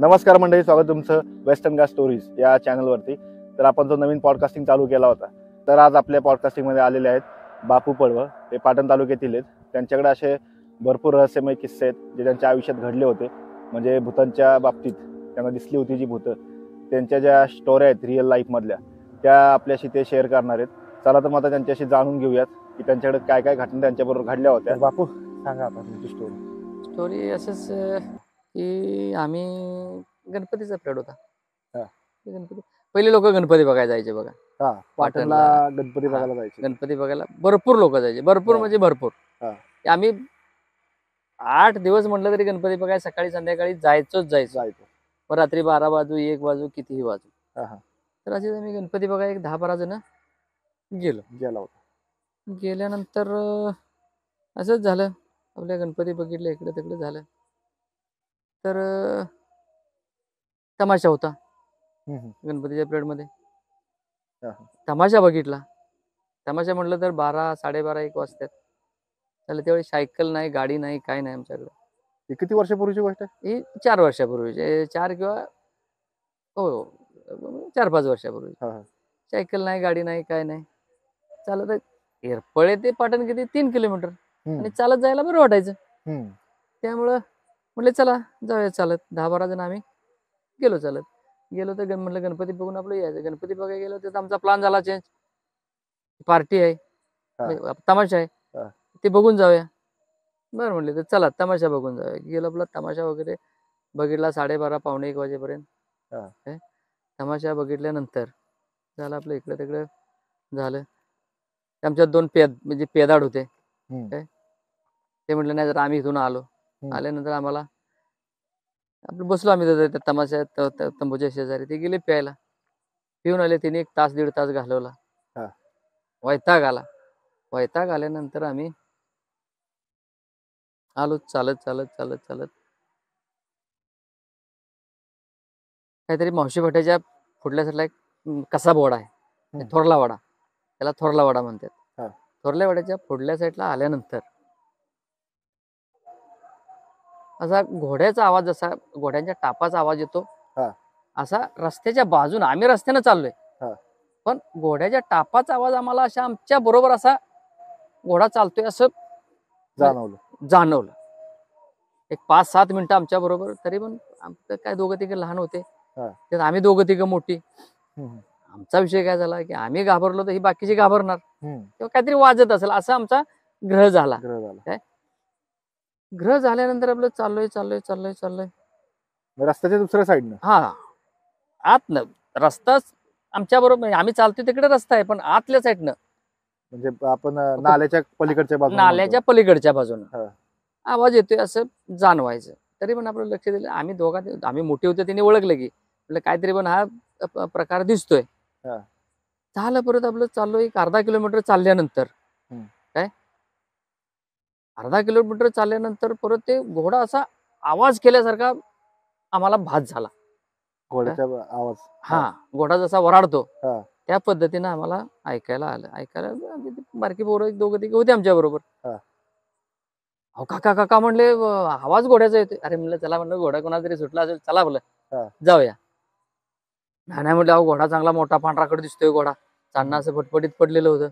नमस्कार मंडळी, स्वागत तुमचं वेस्टर्न घाट स्टोरीज या चॅनलवरती. तर आपण जो नवीन पॉडकास्टिंग चालू केला होता, तर आज आपल्या पॉडकास्टिंगमध्ये आलेले आहेत बापू पडवळ. ते पाटण तालुक्यातील आहेत. त्यांच्याकडे असे भरपूर रहस्यमय किस्से आहेत जे त्यांच्या आयुष्यात घडले होते. म्हणजे भूतांच्या बाबतीत त्यांना दिसली होती जी भूतं, त्यांच्या ज्या स्टोऱ्या आहेत रिअल लाईफमधल्या, त्या आपल्याशी ते शेअर करणार आहेत. चला तर मग आता त्यांच्याशी जाणून घेऊयात की त्यांच्याकडे काय काय घटना त्यांच्याबरोबर घडल्या होत्या. बापू सांगा आता तुमची स्टोरी असंच की आम्ही गणपतीचा पिरियड होता. गणपती पहिले लोक गणपती बघायला जायचे बघा. पाटणला गणपती बघायला जायचे. गणपती बघायला भरपूर लोक जायचे, भरपूर म्हणजे भरपूर. आम्ही 8 दिवस म्हटलं तरी गणपती बघायला सकाळी संध्याकाळी जायचो. मग रात्री 12 वाजू 1 वाजू कितीही वाजू. तर असे आम्ही गणपती बघायला एक 10-12 जण गेलो. गेल्यानंतर असंच झालं, आपल्या गणपती बघितले, इकडे तिकडे झालं. तर तमाशा होता गणपतीच्या पिरियडमध्ये. तमाशा बघितला. तमाशा म्हटलं तर 12, 12:30, 1 वाजतात. त्याला त्यावेळी सायकल नाही, गाडी नाही, काय नाही आमच्याकडे. किती वर्षापूर्वीची गोष्ट आहे ही? 4 वर्षापूर्वीची, 4 किंवा 4-5 वर्षापूर्वी. सायकल नाही, गाडी नाही, काय नाही. चालत एरपळे ते पाटण किती 3 किलोमीटर, आणि चालत जायला बरं वाटायचं. त्यामुळं म्हटलं चला जाऊया चालत. 10-12 जण आम्ही गेलो चालत. गेलो तर म्हटलं गणपती बघून आपलं यायचं. गणपती बघायला गेलो तर आमचा प्लॅन झाला चेंज. पार्टी आहे, तमाशा आहे, ते बघून जाऊया. बरं म्हटले तर चला तमाशा बघून जाऊया. गेलो आपला तमाशा वगैरे बघितला 12:30 पावणे 1 वाजेपर्यंत. तमाशा बघितल्यानंतर झालं आपलं इकडे तिकडे झालं. आमच्यात 2 म्हणजे पेदाड होते. ते म्हटलं नाही जर आम्ही इथून आल्यानंतर आम्हाला आपलं बसलो आम्ही त्या तमाशा तंबूच्या शेजारी. ते गेले प्यायला. पिऊन आले. तिने 1 तास 1.5 तास घालवला. वैताग आल्यानंतर आम्ही आलो चालत. काहीतरी मावशी भट्याच्या पुढल्या साईडला एक कसा बोडा आहे, थोरला वाडा, त्याला थोरला वाडा म्हणतात. थोरल्या वाड्याच्या पुढल्या साईडला आल्यानंतर असा घोड्याचा आवाज, जसा घोड्यांच्या टापाचा आवाज येतो, असा रस्त्याच्या बाजून, आम्ही रस्त्यानं चाललोय, पण घोड्याच्या टापाचा आवाज आम्हाला अशा आमच्या बरोबर असा घोडा चालतोय असं जाणवलं. एक 5-7 मिनिटं आमच्या बरोबर. तरी पण काय 2-3 लहान होते, त्यात आम्ही 2-3 मोठी. आमचा विषय काय झाला की आम्ही घाबरलो तर ही बाकीची घाबरणार, किंवा काहीतरी वाजत असेल असा आमचा ग्रह झाला. ग्रह झाल्यानंतर आपलं चाललोय रस्त्याच्या दुसऱ्या साईडनं. आतनं रस्ता आमच्या बरोबर, आम्ही चालतोय तिकडे रस्ता आहे, पण आतल्या साईडनं, म्हणजे आपण नाल्याच्या पलीकडच्या बाजूनं आवाज येतोय असं जाणवायचं. तरी पण आपलं लक्ष दिलं. आम्ही मोठे होते, तिने ओळखलं की म्हटलं काहीतरी पण हा प्रकार दिसतोय. झालं. परत आपलं चाललो. एक अर्धा किलोमीटर चालल्यानंतर परत ते घोडा असा आवाज केल्यासारखा आम्हाला भास झाला. घोड्याचा आवाज, घोडा जसा वराडतो त्या पद्धतीनं आम्हाला ऐकायला आलं. बारकी पोरं 2-3 होते आमच्या बरोबर. काका म्हणले आवाज घोड्याचा येतोय. अरे म्हणलं चला, म्हणलं घोडा कोणाला तरी सुटला असेल, चला म्हणलं जाऊया. नाही म्हणलं अहो घोडा चांगला मोठा पांढराकडे दिसतोय. घोडा चांदणं असं फटफटीत पडलेलं होतं.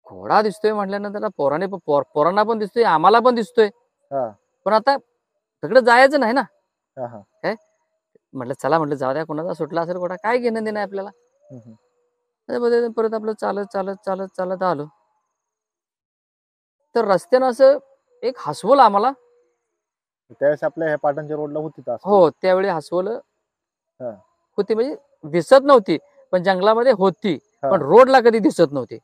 घोडा दिसतोय म्हटल्यानंतर पोरांना पण दिसतोय, आम्हाला पण दिसतोय, पण आता तिकडे जायचं नाही ना. म्हटलं चला, म्हटलं जाऊ द्या, कोणाचा सुटला असेल घोडा, काय घेणं देणं आपल्याला. परत आपलं चालत आलो. तर रस्त्यानं असं एक हसवलं आम्हाला. त्यावेळेस आपल्या ह्या पाटणच्या रोडला होती. त्यावेळी हसवलं होती, म्हणजे दिसत नव्हती, पण जंगलामध्ये होती, पण रोडला कधी दिसत नव्हती.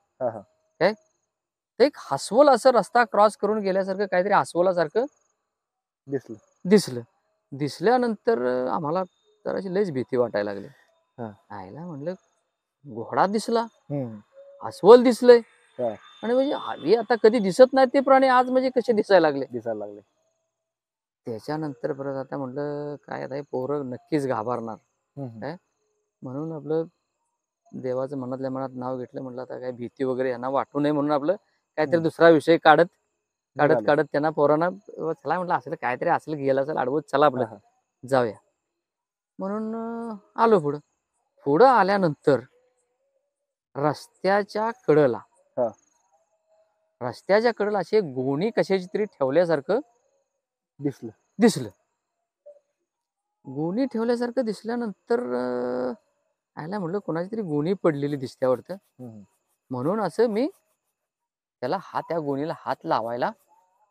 एक हसवलं असं रस्ता क्रॉस करून गेल्यासारखं काहीतरी हसवल्यासारखं दिसल्यानंतर आम्हाला जराशी लयच भीती वाटायला लागली. आयला म्हणलं घोडा दिसला, अस्वल दिसलंय, आणि म्हणजे आता कधी दिसत नाही ते प्राणी आज म्हणजे कसे दिसायला लागले. त्याच्यानंतर परत आता म्हटलं काय आता पोरं नक्कीच घाबरणार, म्हणून आपलं देवाचं मनातल्या मनात नाव घेतलं. म्हटलं आता काय भीती वगैरे यांना वाटू नये, म्हणून आपलं काहीतरी दुसरा विषय काढत काढत निघाले. काढत त्यांना पोरांना चला म्हटलं असलं काहीतरी असलं गेलं असेल आडवत, चला आपलं हा, जाऊया म्हणून आलो पुढं. पुढं आल्यानंतर रस्त्याच्या कडेला हा. रस्त्याच्या कडेला अशी एक गोणी कशाची तरी ठेवल्यासारखं दिसलं. दिसलं. गोणी ठेवल्यासारखं दिसल्यानंतर आयला म्हटलं कोणाची तरी गोणी पडलेली दिसते वाटतं. म्हणून असं मी त्याला त्या गोणीला हात लावायला.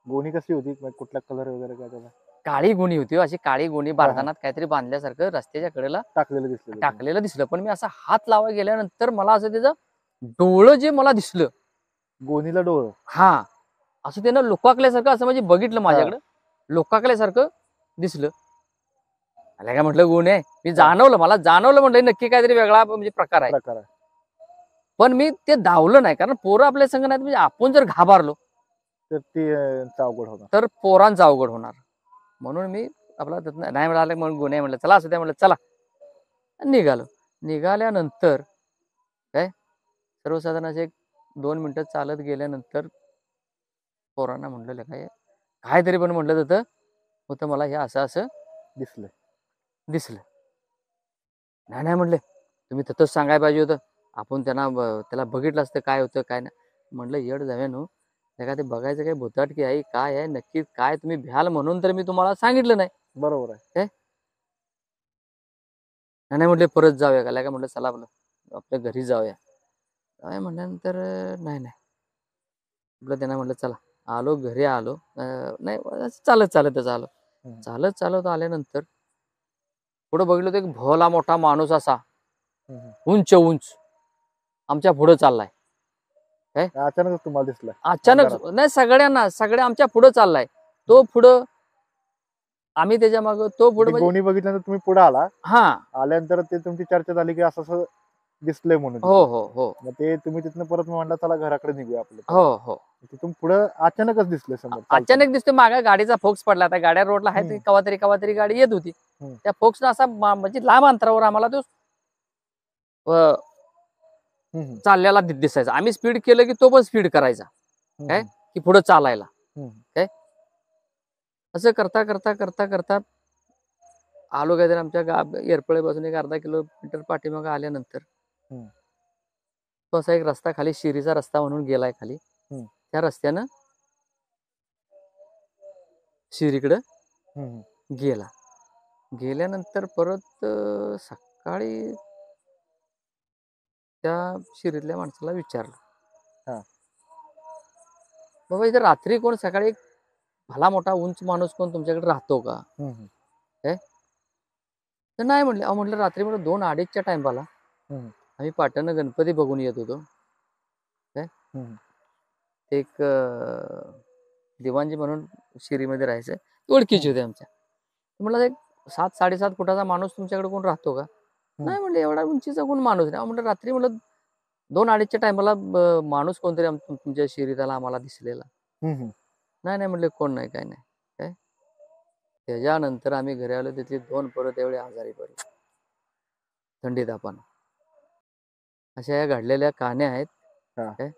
गोणी कसली होती, कुठला कलर वगैरे काय त्याला? काळी गोणी होती, अशी काळी गोणी बारदानात काहीतरी बांधल्यासारखं रस्त्याच्या कडेला टाकलेलं दिसलं. पण मी असा हात लावायला गेल्यानंतर मला असं त्याचं डोळं जे मला दिसलं, गोणीला डोळं, हा असं त्यानं लोकाकल्यासारखं असं म्हणजे बघितलं माझ्याकडं, लोकाकल्यासारखं दिसलं. मला काय म्हटलं गोणी आहे, मला जाणवलं म्हटलं नक्की काहीतरी वेगळा म्हणजे प्रकार आहे. पण मी ते धावलं नाही, कारण पोरं आपल्या संग नाही, म्हणजे आपण जर घाबरलो तर ते अवघड होणार, तर पोरांचं अवघड होणार. म्हणून मी आपला नाही मिळालं म्हणून गुन्हे म्हटलं चला असू द्या, म्हटलं चला निघालो. निघाल्यानंतर काय सर्वसाधारण असे 2 मिनिटं चालत गेल्यानंतर पोरांना म्हटलं काहीतरी पण म्हटलं होतं मला हे असं असं दिसलं. नाही म्हटले तुम्ही तसंच सांगायला पाहिजे होतं, आपण त्याला बघितलं असतं काय होतं काय नाही. म्हटलं येड जाऊया नो, का ते बघायचं काय भुताटकी आहे काय आहे नक्की काय, तुम्ही भ्याल म्हणून तर मी तुम्हाला सांगितलं नाही. बरोबर आहे काय नाही म्हटले परत जाऊया का म्हटलं चला आपल्या घरी जाऊया. म्हटल्यानंतर नाही म्हटलं त्यांना म्हटलं चला. आलो घरी आलो, नाही चालतच आलो. चालत आल्यानंतर पुढं बघितलं तर एक भोला मोठा माणूस असा उंच आमच्या पुढं चाललाय. अचानक तुम्हाला दिसला? अचानक नाही, सगळ्या आमच्या पुढं चाललाय. तो पुढं, आम्ही त्याच्या मागं, तो पुढे. गोणी बघितल्यानंतर तुम्ही पुढे आला, हा आल्यानंतर ते तुमची चर्चा झाली की असं दिसलंय म्हणून. हो. मग ते तुम्ही तिथनं परत म्हणला चला घराकडे निघूया आपलं. हो. तिथून पुढे अचानकच दिसले समोर. अचानक दिसतो मागा गाडीचा फोक्स पडला. आता गाड्या रोडला आहे, कवा तरी गाडी येत होती. त्या फोक्सनं असा म्हणजे लांब अंतरावर आम्हाला तो चाललेला दिसायचा. आम्ही स्पीड केलं की तो पण स्पीड करायचा, काय की पुढे चालायला. काय असं करता आलो काय तर आमच्या एरपळेपासून एक अर्धा किलोमीटर पाठीमागं आल्यानंतर तो असा एक रस्ता खाली, शिरीचा रस्ता म्हणून गेलाय खाली. त्या रस्त्यानं शिरीकडं गेल्यानंतर परत सकाळी त्या शिरीतल्या माणसाला विचारलं, बाबा इथे रात्री कोण, सकाळी भला मोठा उंच माणूस कोण तुमच्याकडे राहतो का? काय तर नाही म्हटले. म्हटलं रात्री म्हटलं 2-2:30च्या टाइमला आम्ही पाटण गणपती बघून येत होतो. काय एक दिवाणजी म्हणून शिरीमध्ये राहायचं, ओळखीचे होते आमच्या. म्हटलं एक 7-7.5 फुटाचा माणूस तुमच्याकडे कोण राहतो का? नाही म्हणले एवढा उंचीचा कोण माणूस नाही. म्हटलं रात्री म्हटलं 2-2:30च्या टायमाला माणूस कोणतरी तुमच्या शिरीताला आम्हाला दिसलेला. नाही म्हटले कोण नाही काय नाही. काय त्याच्यानंतर आम्ही घरी आलो, तिथली 2 पोरं तेवढे आजारी पडले थंडी तापानं. अशा या घडलेल्या कहाण्या आहेत. काय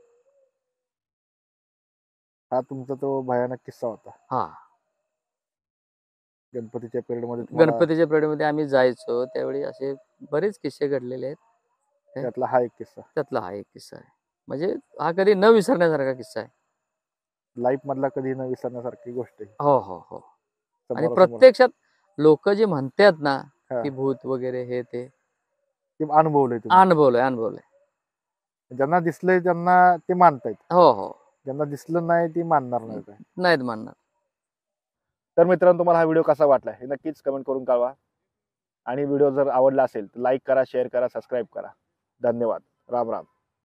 हा तुमचा तो भयानक किस्सा होता. हा, गणपतीच्या पिरियडमध्ये आम्ही जायचो त्यावेळी असे बरेच किस्से घडलेले आहेत. त्यातला हा एक किस्सा आहे. म्हणजे हा कधी न विसरण्यासारखा किस्सा आहे. लाईफ मधला कधी न विसरण्यासारखी गोष्ट आहे. हो. आणि प्रत्यक्षात लोक जे म्हणतात ना की भूत वगैरे हे ते अनुभवलंय. ज्यांना दिसलंय त्यांना ते मानतायत. हो. ज्यांना दिसलं नाही ते मानणार नाहीत मानणार. तर मित्रांनो, तुम्हाला हा व्हिडिओ कसा वाटला हे नक्कीच कमेंट करून कळवा. आणि व्हिडिओ जर आवडला असेल तर लाईक करा, शेअर करा, सबस्क्राईब करा. धन्यवाद. राम राम.